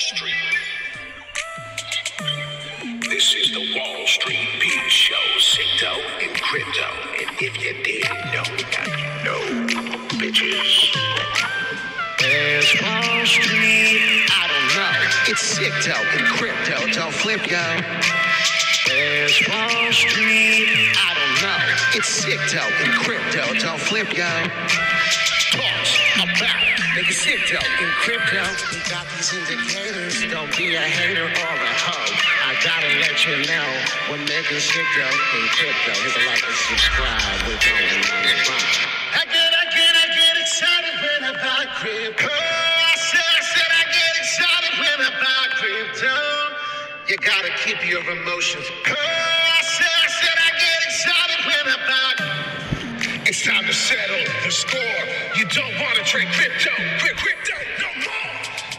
Street. This is the Wall Street Beat Show, Crypto and Crypto. And if you didn't know, now you know, bitches. There's Wall Street, I don't know. It's Crypto and Crypto, don't flip, yo. There's Wall Street, I don't know. It's Crypto and Crypto, don't flip, yo. Pause, I'm back. Nigga, Crypto and Crypto. We got these indicators, don't be a hater or a hoe. I gotta let you know, we're making Crypto and Crypto. Hit the like and subscribe, we're going on the ride. I get excited when I buy crypto. I said I get excited when I buy crypto. You gotta keep your emotions. I said I get excited when I buy. It's time to settle the score. You don't want to trade crypto no more.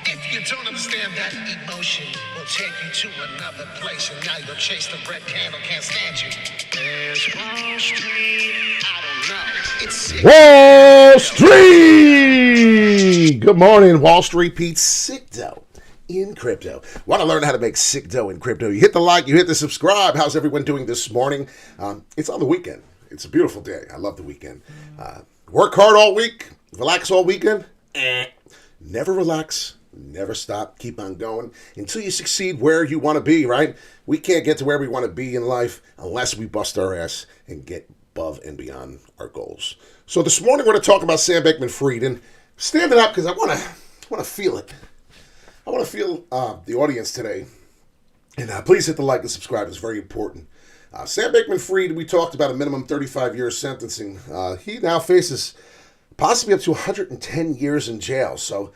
If you don't understand that emotion, will take you to another place, and now you'll chase the red candle. Can't stand you. There's Wall Street. I don't know. It's Wall Street. Good morning, Wall Street. Pete Crypto in crypto. Want to learn how to make sick dough in crypto? You hit the like, you hit the subscribe. How's everyone doing this morning? It's on the weekend. It's a beautiful day. I love the weekend. Work hard all week, relax all weekend. Never relax, never stop, keep on going until you succeed where you want to be, right? We can't get to where we want to be in life unless we bust our ass and get above and beyond our goals. So this morning we're going to talk about Sam Bankman-Fried, and standing up because I want to feel it. I want to feel the audience today. And please hit the like and subscribe. It's very important. Sam Bankman-Fried, we talked about a minimum 35 years sentencing. He now faces possibly up to 110 years in jail. So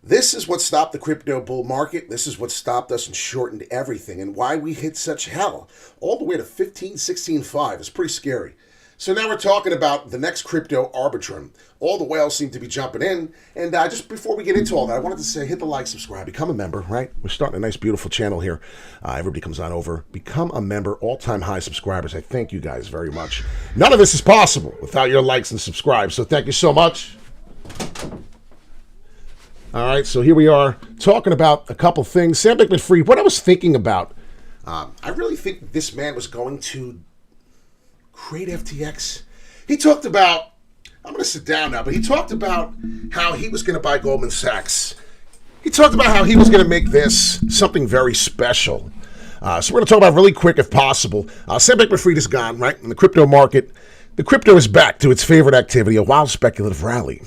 this is what stopped the crypto bull market. This is what stopped us and shortened everything, and why we hit such hell all the way to 15.16.5. It's pretty scary. So now we're talking about the next crypto, Arbitrum. All the whales seem to be jumping in. And just before we get into all that, I wanted to say, hit the like, subscribe, become a member, right? We're starting a nice, beautiful channel here. Everybody comes on over. Become a member, all-time high subscribers. I thank you guys very much. None of this is possible without your likes and subscribes. So thank you so much. All right, so here we are talking about a couple things. Sam Bankman-Fried, what I was thinking about, I really think this man was going to create FTX. He talked about, I'm going to sit down now, but he talked about how he was going to buy Goldman Sachs. He talked about how he was going to make this something very special. So we're going to talk about really quick, if possible. Sam Bankman-Fried is gone, right? In the crypto market, the crypto is back to its favorite activity, a wild speculative rally.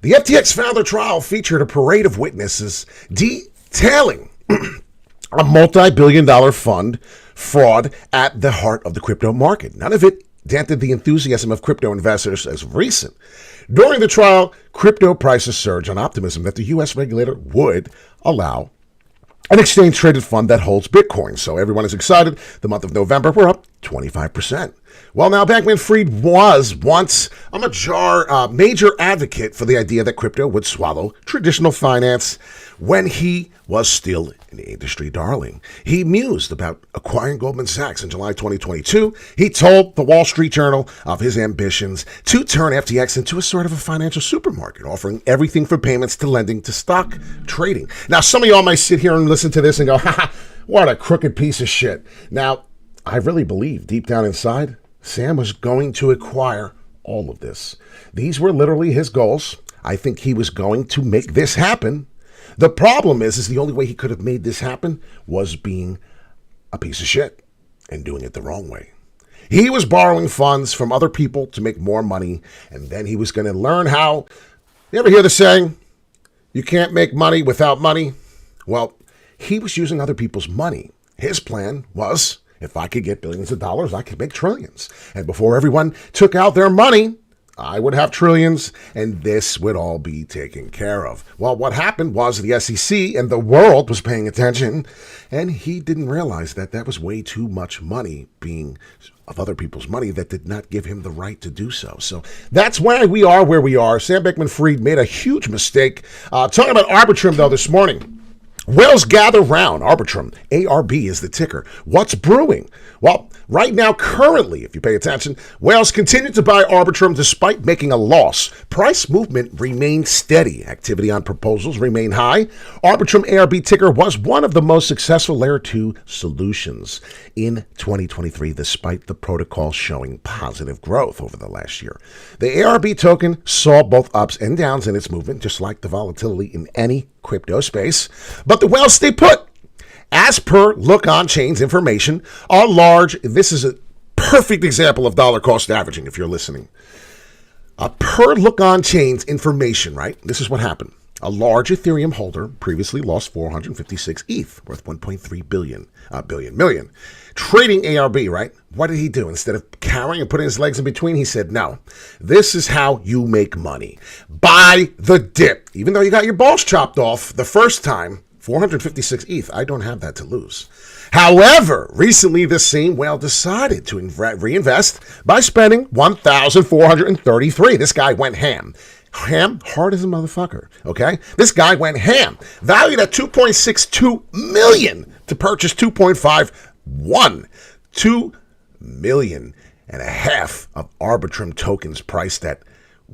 The FTX founder trial featured a parade of witnesses detailing a multi-billion-dollar fund fraud at the heart of the crypto market. None of it dented the enthusiasm of crypto investors as of recent. During the trial, crypto prices surged on optimism that the U.S. regulator would allow an exchange-traded fund that holds Bitcoin. So everyone is excited. The month of November, we're up 25%. Well, now, Bankman-Fried was once a major advocate for the idea that crypto would swallow traditional finance when he was still an industry darling. He mused about acquiring Goldman Sachs in July 2022. He told the Wall Street Journal of his ambitions to turn FTX into a sort of a financial supermarket, offering everything from payments to lending to stock trading. Now, some of y'all might sit here and listen to this and go, what a crooked piece of shit. Now, I really believe deep down inside, Sam was going to acquire all of this. These were literally his goals. I think he was going to make this happen. The problem is the only way he could have made this happen was being a piece of shit and doing it the wrong way. He was borrowing funds from other people to make more money, and then he was going to learn how. You ever hear the saying, you can't make money without money? Well, he was using other people's money. His plan was, if I could get billions of dollars, I could make trillions. And before everyone took out their money, I would have trillions, and this would all be taken care of. Well, what happened was the SEC and the world was paying attention, and he didn't realize that that was way too much money being of other people's money that did not give him the right to do so. So that's why we are where we are. Sam Bankman-Fried made a huge mistake. Talking about Arbitrum, though, this morning. Whales gather round. Arbitrum. ARB is the ticker. What's brewing? Well, right now, currently, if you pay attention, whales continue to buy Arbitrum despite making a loss. Price movement remains steady. Activity on proposals remain high. Arbitrum ARB ticker was one of the most successful Layer 2 solutions in 2023, despite the protocol showing positive growth over the last year. The ARB token saw both ups and downs in its movement, just like the volatility in any crypto space, but the whales stay put. As per Look On Chain's information, this is a perfect example of dollar cost averaging if you're listening. Per Look On Chain's information, right? This is what happened. A large Ethereum holder previously lost 456 ETH, worth 1.3 million. Trading ARB, right? What did he do? Instead of cowering and putting his legs in between, he said, no, this is how you make money. Buy the dip. Even though you got your balls chopped off the first time, 456 ETH, I don't have that to lose. However, recently this same whale decided to reinvest by spending 1,433. This guy went ham. Ham, hard as a motherfucker, okay? This guy went ham. Valued at $2.62 million to purchase 2.51. 2 million and a half of Arbitrum tokens priced at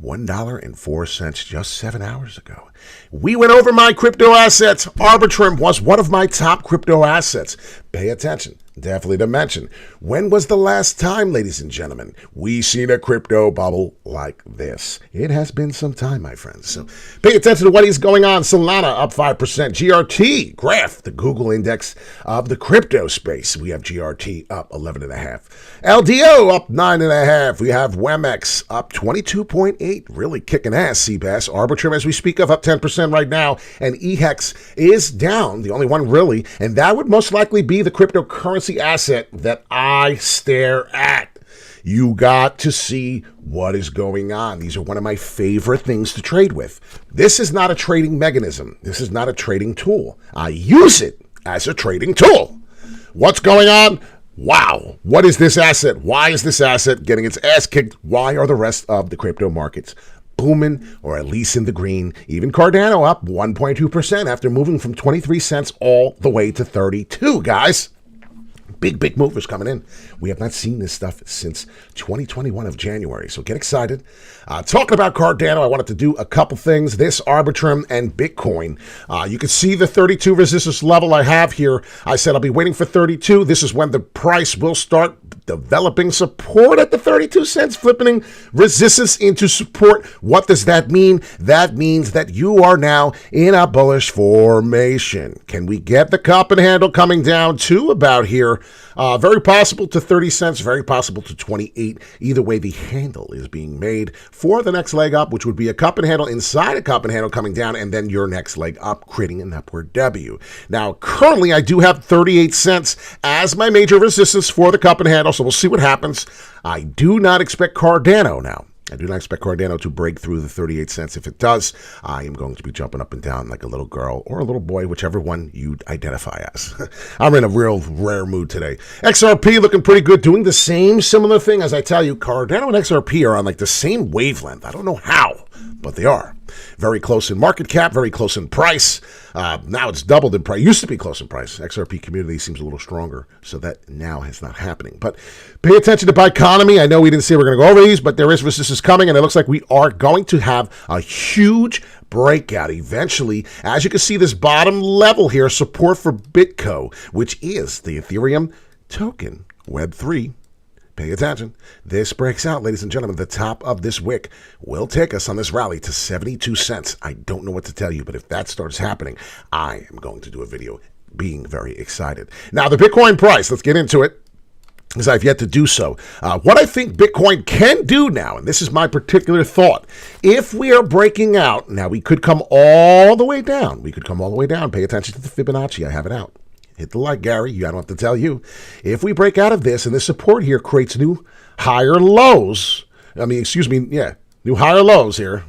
$1.04 just 7 hours ago. We went over my crypto assets. Arbitrum was one of my top crypto assets. Pay attention. Definitely to mention. When was the last time, ladies and gentlemen, we seen a crypto bubble like this? It has been some time, my friends. So pay attention to what is going on. Solana up 5%. GRT, graph, the Google index of the crypto space. We have GRT up 11.5. LDO up 9.5. We have WEMX up 22.8. Really kicking ass, Seabass. Arbitrum, as we speak of, up 10% right now. And EHEX is down, the only one really. And that would most likely be the cryptocurrency asset that I stare at. You got to see what is going on. These are one of my favorite things to trade with. This is not a trading mechanism. This is not a trading tool. I use it as a trading tool. What's going on? Wow. What is this asset? Why is this asset getting its ass kicked? Why are the rest of the crypto markets booming, or at least in the green? Even Cardano up 1.2% after moving from 23 cents all the way to 32, guys. Big movers coming in. We have not seen this stuff since 2021 of January, so get excited. Talking about Cardano, I wanted to do a couple things. This, Arbitrum, and Bitcoin. You can see the 32 resistance level I have here. I said I'll be waiting for 32. This is when the price will start developing support at the 32 cents, flipping resistance into support. What does that mean? That means that you are now in a bullish formation. Can we get the cup and handle coming down to about here? Very possible to 30 cents, very possible to 28. Either way, the handle is being made for the next leg up, which would be a cup and handle inside a cup and handle coming down, and then your next leg up, creating an upward W. Now, currently, I do have 38 cents as my major resistance for the cup and handle, so we'll see what happens. I do not expect Cardano now. I do not expect Cardano to break through the 38 cents. If it does, I am going to be jumping up and down like a little girl or a little boy, whichever one you identify as. I'm in a real rare mood today. XRP looking pretty good, doing the same similar thing. As I tell you, Cardano and XRP are on like the same wavelength. I don't know how, but they are. Very close in market cap, very close in price. Now it's doubled in price. Used to be close in price. XRP community seems a little stronger, so that now is not happening. But pay attention to Bioeconomy. I know we didn't say we're going to go over these, but there is resistance coming, and it looks like we are going to have a huge breakout eventually. As you can see, this bottom level here, support for Bitco, which is the Ethereum token, Web3. Pay attention. This breaks out, ladies and gentlemen. The top of this wick will take us on this rally to 72 cents. I don't know what to tell you, but if that starts happening, I am going to do a video being very excited. Now, the Bitcoin price, let's get into it, because I've yet to do so. What I think Bitcoin can do now, and this is my particular thought, if we are breaking out, now we could come all the way down. We could come all the way down. Pay attention to the Fibonacci. I have it out. Hit the like, Gary. I don't have to tell you. If we break out of this and this support here creates new higher lows, new higher lows here,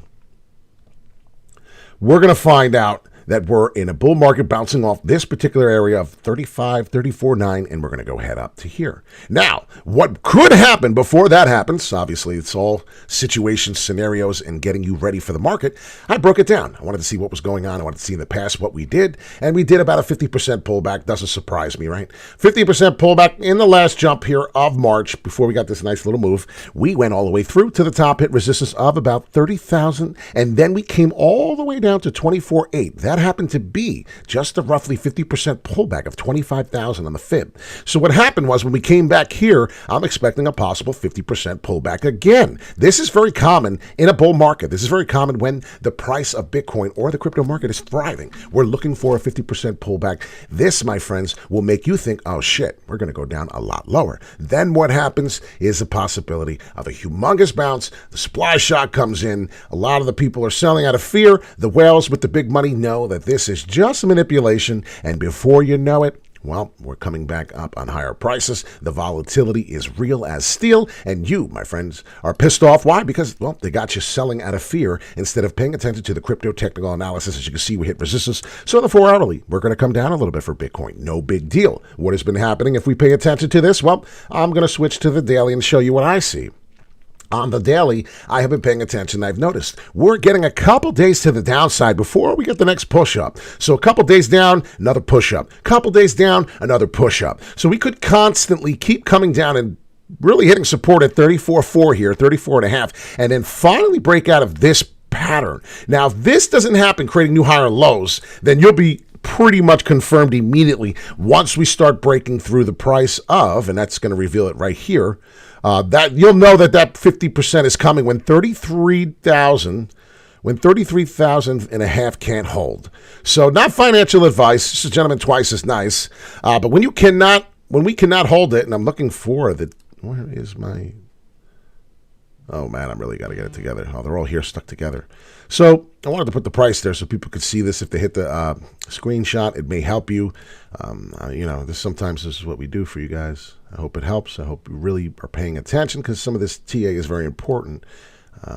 we're going to find out that we're in a bull market bouncing off this particular area of 35, 34.9, and we're going to go head up to here. Now, what could happen before that happens, obviously it's all situations, scenarios, and getting you ready for the market. I broke it down. I wanted to see what was going on. I wanted to see in the past what we did, and we did about a 50% pullback. Doesn't surprise me, right? 50% pullback in the last jump here of March before we got this nice little move. We went all the way through to the top, hit resistance of about 30,000, and then we came all the way down to 24.8. That happened to be just a roughly 50% pullback of 25,000 on the fib. So what happened was when we came back here, I'm expecting a possible 50% pullback again. This is very common in a bull market. This is very common when the price of Bitcoin or the crypto market is thriving. We're looking for a 50% pullback. This, my friends, will make you think, oh shit, we're going to go down a lot lower. Then what happens is a possibility of a humongous bounce. The supply shock comes in. A lot of the people are selling out of fear. The whales with the big money know that this is just manipulation, and before you know it, well, we're coming back up on higher prices. The volatility is real as steel, and you, my friends, are pissed off. Why? Because, well, they got you selling out of fear instead of paying attention to the crypto technical analysis. As you can see, we hit resistance. So the 4 hourly, we're going to come down a little bit for Bitcoin. No big deal. What has been happening if we pay attention to this? Well, I'm going to switch to the daily and show you what I see. On the daily, I have been paying attention. I've noticed we're getting a couple days to the downside before we get the next push-up. So a couple days down, another push-up. Couple days down, another push-up. So we could constantly keep coming down and really hitting support at 34.4 here, 34.5, and then finally break out of this pattern. Now, if this doesn't happen, creating new higher lows, then you'll be pretty much confirmed immediately once we start breaking through the price of, and that's going to reveal it right here, that you'll know that 50% is coming when 33,000 and a half can't hold. So not financial advice. This is gentleman twice as nice. But when we cannot hold it, and I'm looking for where is my, oh man, I'm really got to get it together. Oh, they're all here stuck together. So I wanted to put the price there so people could see this. If they hit the screenshot, it may help you. This is what we do for you guys. I hope it helps. I hope you really are paying attention because some of this TA is very important.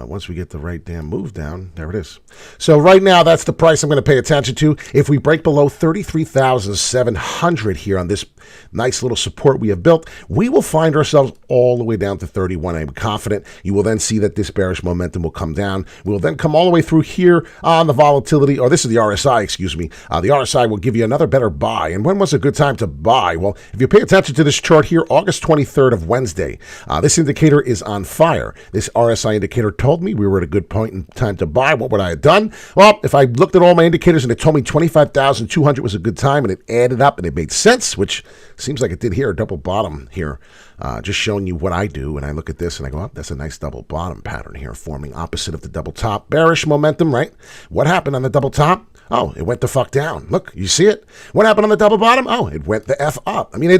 Once we get the right damn move down, there it is. So right now, that's the price I'm going to pay attention to. If we break below 33,700 here on this nice little support we have built, we will find ourselves all the way down to 31. I'm confident you will then see that this bearish momentum will come down. We will then come all the way through here on the volatility, or this is the RSI, excuse me. The RSI will give you another better buy. And when was a good time to buy? Well, if you pay attention to this chart here, August 23rd of Wednesday, this indicator is on fire. This RSI indicator told me we were at a good point in time to buy. What would I have done? Well, if I looked at all my indicators and it told me 25,200 was a good time and it added up and it made sense, which seems like it did here, a double bottom here, just showing you what I do. And I look at this and I go, oh, that's a nice double bottom pattern here forming opposite of the double top. Bearish momentum, right? What happened on the double top? Oh, it went the fuck down. Look, you see it? What happened on the double bottom? Oh, it went the F up. I mean,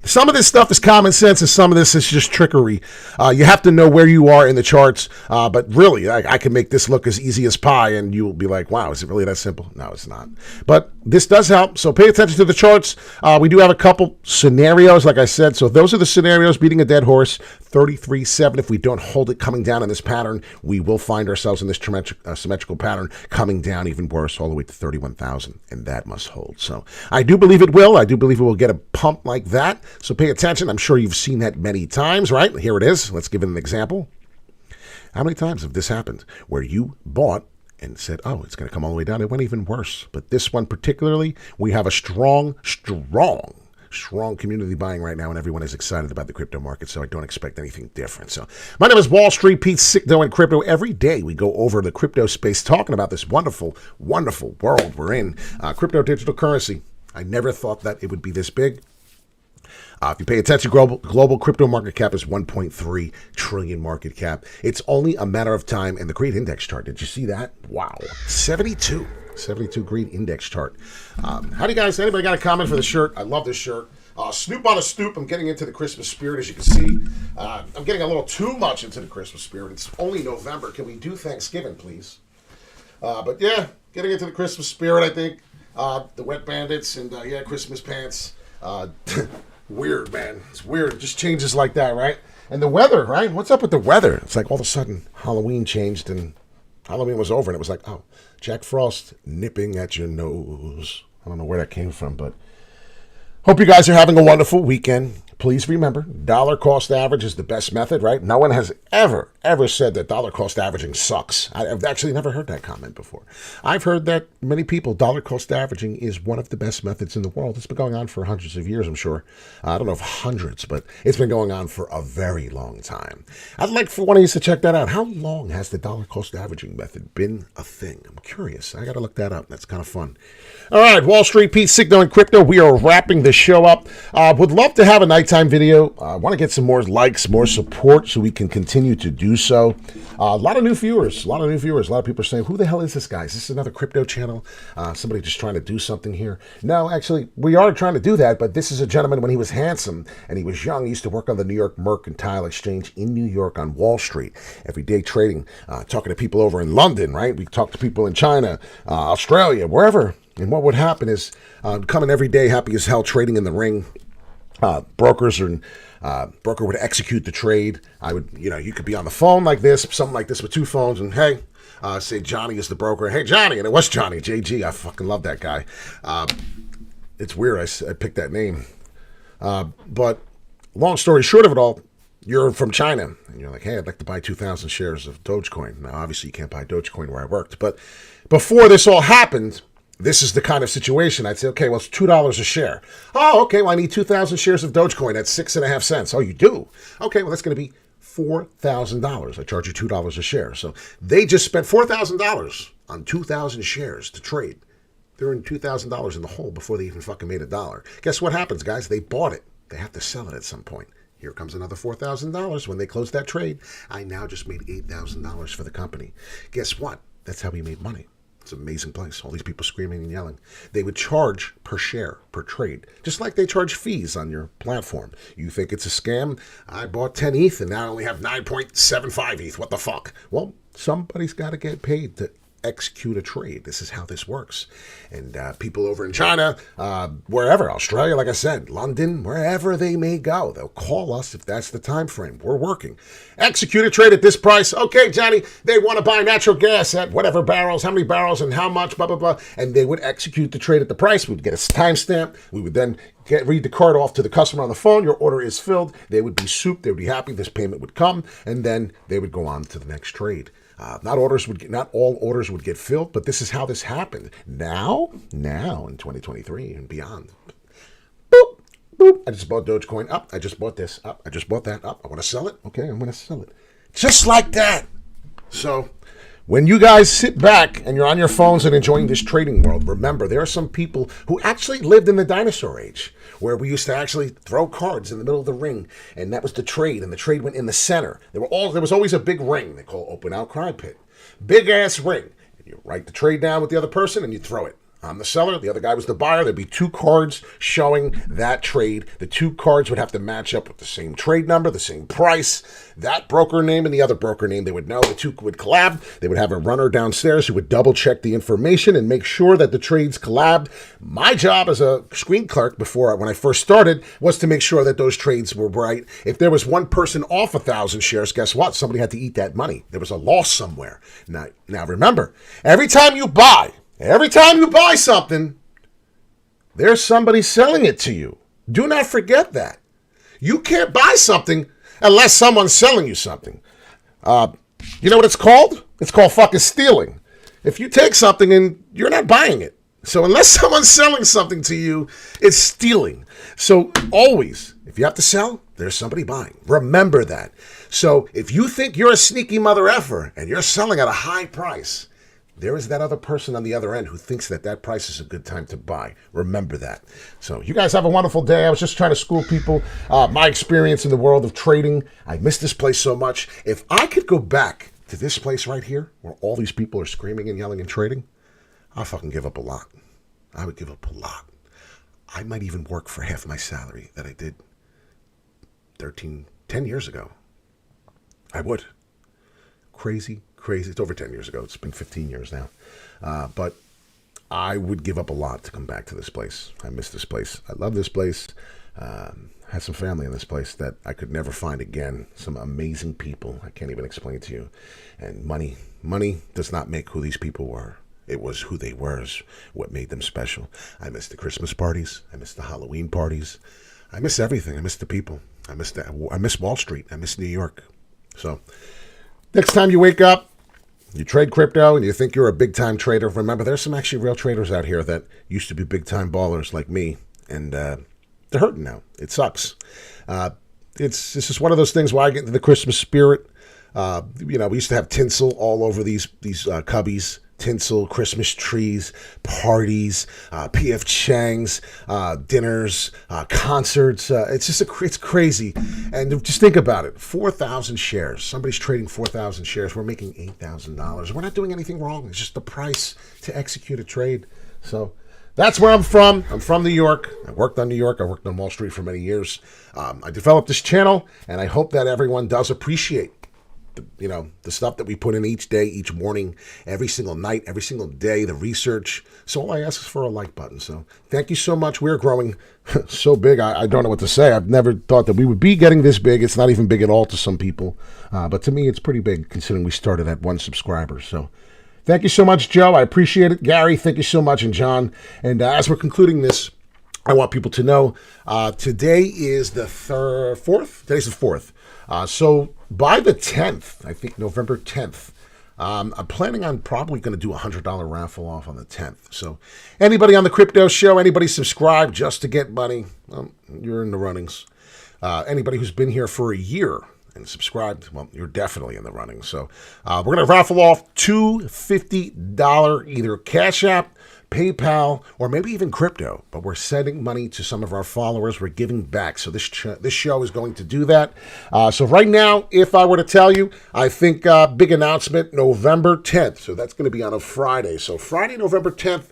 some of this stuff is common sense and some of this is just trickery. You have to know where you are in the charts. But really, I can make this look as easy as pie and you will be like, wow, is it really that simple? No, it's not. But this does help. So pay attention to the charts. We do have a couple scenarios, like I said. So those are the scenarios, beating a dead horse, 33.7. If we don't hold it coming down in this pattern, we will find ourselves in this symmetrical pattern coming down even worse all the way to 31,000. And that must hold. So I do believe it will. I do believe it will get a pump like that. So pay attention. I'm sure you've seen that many times, right? Here it is. Let's give it an example. How many times have this happened where you bought and said, oh, it's going to come all the way down? It went even worse. But this one particularly, we have a strong community buying right now, and everyone is excited about the crypto market, so I don't expect anything different. So my name is Wall Street Pete, sick dough in crypto. Every day we go over the crypto space talking about this wonderful, wonderful world we're in. Crypto digital currency. I never thought that it would be this big. If you pay attention, global crypto market cap is 1.3 trillion market cap. It's only a matter of time. And the great index chart, did you see that? Wow. 72 great index chart. How do you guys, anybody got a comment for the shirt? I love this shirt. Snoop on a stoop. I'm getting into the Christmas spirit, as you can see. I'm getting a little too much into the Christmas spirit. It's only November. Can we do Thanksgiving, please? But yeah, getting into the Christmas spirit, I think. The Wet Bandits and, Christmas pants. Weird, man. It's weird. It just changes like that, right? And the weather, right? What's up with the weather? It's like all of a sudden Halloween changed and Halloween was over, and it was like, oh, Jack Frost nipping at your nose. I don't know where that came from, but hope you guys are having a wonderful weekend. Please remember, dollar cost average is the best method, right? No one has ever said that dollar cost averaging sucks. I've actually never heard that comment before. I've heard that many people, dollar cost averaging is one of the best methods in the world. It's been going on for hundreds of years, I'm sure. I don't know if hundreds, but it's been going on for a very long time. I'd like for one of you to check that out. How long has the dollar cost averaging method been a thing? I'm curious. I got to look that up. That's kind of fun. All right, Wall Street, Pete, Signo, and Crypto. We are wrapping the show up. Would love to have a nighttime video. I want to get some more likes, more support, so we can continue to do so. A lot of new viewers. A lot of people are saying, who the hell is this guy? Is this another crypto channel? Somebody just trying to do something here? No, actually, we are trying to do that, but this is a gentleman when he was handsome and he was young. He used to work on the New York Mercantile Exchange in New York on Wall Street, every day trading, talking to people over in London, right? We talk to people in China, Australia, wherever. And what would happen is coming every day, happy as hell, trading in the ring. Broker would execute the trade. You could be on the phone like this, something like this with two phones, and hey, say Johnny is the broker. Hey, Johnny, and it was Johnny, JG. I fucking love that guy. It's weird I picked that name. But long story short of it all, you're from China, and you're like, hey, I'd like to buy 2,000 shares of Dogecoin. Now, obviously, you can't buy Dogecoin where I worked, but before this all happened, this is the kind of situation. I'd say, okay, well, it's $2 a share. Oh, okay, well, I need 2,000 shares of Dogecoin. That's 6.5 cents. Oh, you do? Okay, well, that's going to be $4,000. I charge you $2 a share. So they just spent $4,000 on 2,000 shares to trade. They're in $2,000 in the hole before they even fucking made a dollar. Guess what happens, guys? They bought it. They have to sell it at some point. Here comes another $4,000 when they close that trade. I now just made $8,000 for the company. Guess what? That's how we made money. It's an amazing place. All these people screaming and yelling. They would charge per share, per trade, just like they charge fees on your platform. You think it's a scam? I bought 10 ETH and now I only have 9.75 ETH. What the fuck? Well, somebody's got to get paid to execute a trade. This is how this works. And people over in China, wherever, Australia, like I said, London, wherever they may go, they'll call us if that's the time frame. We're working. Execute a trade at this price. Okay, Johnny, they want to buy natural gas at whatever barrels, how many barrels and how much, blah, blah, blah. And they would execute the trade at the price. We'd get a timestamp. We would then read the card off to the customer on the phone. Your order is filled. They would be souped. They would be happy. This payment would come. And then they would go on to the next trade. Not all orders would get filled, but this is how this happened. Now in 2023 and beyond. Boop, boop. I just bought Dogecoin. Up. I just bought this. Up. I just bought that. Up. I want to sell it. Okay, I'm going to sell it. Just like that. So when you guys sit back and you're on your phones and enjoying this trading world, remember, there are some people who actually lived in the dinosaur age, where we used to actually throw cards in the middle of the ring, and that was the trade, and the trade went in the center. There was always a big ring they call open outcry pit. Big ass ring. And you write the trade down with the other person and you throw it. I'm the seller, the other guy was the buyer. There'd be two cards showing that trade. The two cards would have to match up with the same trade number, the same price, that broker name and the other broker name. They would know the two would collab. They would have a runner downstairs who would double check the information and make sure that the trades collabed. My job as a screen clerk when I first started was to make sure that those trades were right. If there was one person off 1,000 shares, guess what? Somebody had to eat that money. There was a loss somewhere. Now remember, every time you buy something, there's somebody selling it to you. Do not forget that. You can't buy something unless someone's selling you something. You know what it's called? It's called fucking stealing. If you take something and you're not buying it. So unless someone's selling something to you, it's stealing. So always, if you have to sell, there's somebody buying. Remember that. So if you think you're a sneaky mother effer and you're selling at a high price, there is that other person on the other end who thinks that price is a good time to buy. Remember that. So you guys have a wonderful day. I was just trying to school people my experience in the world of trading. I miss this place so much. If I could go back to this place right here where all these people are screaming and yelling and trading, I'll fucking give up a lot. I would give up a lot. I might even work for half my salary that I did 10 years ago. I would. Crazy. It's over 10 years ago. It's been 15 years now. But I would give up a lot to come back to this place. I miss this place. I love this place. Had some family in this place that I could never find again. Some amazing people I can't even explain to you. And money does not make who these people were. It was who they were is what made them special. I miss the Christmas parties. I miss the Halloween parties. I miss everything. I miss the people. I miss Wall Street. I miss New York. So next time you wake up, you trade crypto and you think you're a big-time trader, remember there's some actually real traders out here that used to be big-time ballers like me, and they're hurting now. It sucks. It's just one of those things where I get into the Christmas spirit. We used to have tinsel all over these cubbies. Tinsel, Christmas trees, parties, P.F. Chang's, dinners, concerts. It's crazy. And just think about it. 4,000 shares. Somebody's trading 4,000 shares. We're making $8,000. We're not doing anything wrong. It's just the price to execute a trade. So that's where I'm from. I'm from New York. I worked on New York. I worked on Wall Street for many years. I developed this channel, and I hope that everyone does appreciate the stuff that we put in each day, each morning, every single night, every single day, the research. So all I ask is for a like button. So thank you so much. We're growing so big. I don't know what to say. I've never thought that we would be getting this big. It's not even big at all to some people. But to me, it's pretty big considering we started at 1 subscriber. So thank you so much, Joe. I appreciate it. Gary, thank you so much. And John. And as we're concluding this, I want people to know today is the 4th. Today's the 4th. So by the 10th, I think November 10th, I'm planning on probably going to do a $100 raffle off on the 10th. So anybody on the crypto show, anybody subscribed just to get money, well, you're in the runnings. Anybody who's been here for a year and subscribed, well, you're definitely in the running. So we're going to raffle off two $50 either Cash App, PayPal, or maybe even crypto, but we're sending money to some of our followers. We're giving back. So this show is going to do that. So right now, if I were to tell you, I think big announcement, November 10th. So that's going to be on a Friday. So Friday, November 10th,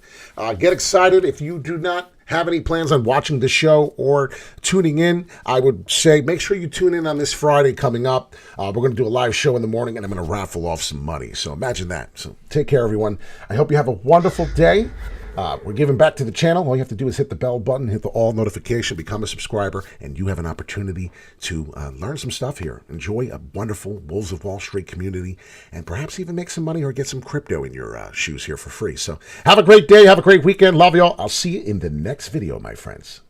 get excited. If you do not have any plans on watching the show or tuning in, I would say make sure you tune in on this Friday coming up. We're going to do a live show in the morning, and I'm going to raffle off some money. So imagine that. So take care, everyone. I hope you have a wonderful day. We're giving back to the channel. All you have to do is hit the bell button, hit the all notification, become a subscriber, and you have an opportunity to learn some stuff here. Enjoy a wonderful Wolves of Wall Street community, and perhaps even make some money or get some crypto in your shoes here for free. So have a great day. Have a great weekend. Love y'all. I'll see you in the next video, my friends.